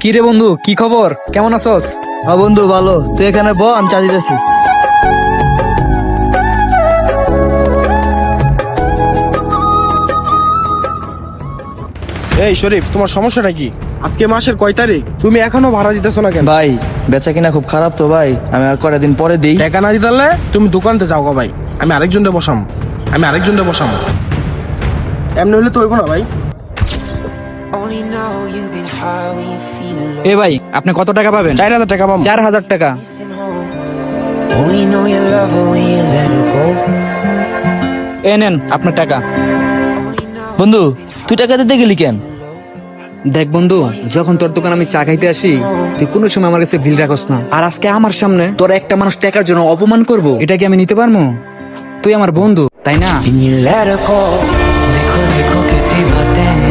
কি রে বন্ধু, কি খবর? কেমন আছস? হ্যাঁ বন্ধু ভালো, তুই এখানে ব, আমি চা দিতেছি। এই শরীফ, তোমার সমস্যাটা কি? আজকে মাসের কয় তারিখ? তুমি এখনো ভাড়া দিতেছো না কেন? ভাই বেচা কিনা খুব খারাপ তো ভাই, আমি আর কয়টা দিন পরে দিই। টাকা না দিতে তুমি দোকানতে যাও গো ভাই, আমি আরেকজনকে বসাম। এমনি হলে তো হইব না ভাই। Only know you've been high when you're feeling low. এ ভাই, আপনি কত টাকা পাবেন? 4,000 টাকা পাবো। 4,000 টাকা। Missing home. Only know you love her when you let her go. এ নেন আপনার টাকা। Only know বন্ধু তুই টাকা দিতে গেলি কেন? দেখ বন্ধু, যখন তোর দোকান আমি চা খাইতে আসি, তুই কোনো সময় আমার কাছে বিল রাখস না, আর আজকে আমার সামনে তোর একটা মানুষ টাকার জন্য অপমান করব, এটা কি আমি নিতে পারবো? তুই আমার বন্ধু, তাই না? you let her go. देखो देखो कैसी बातें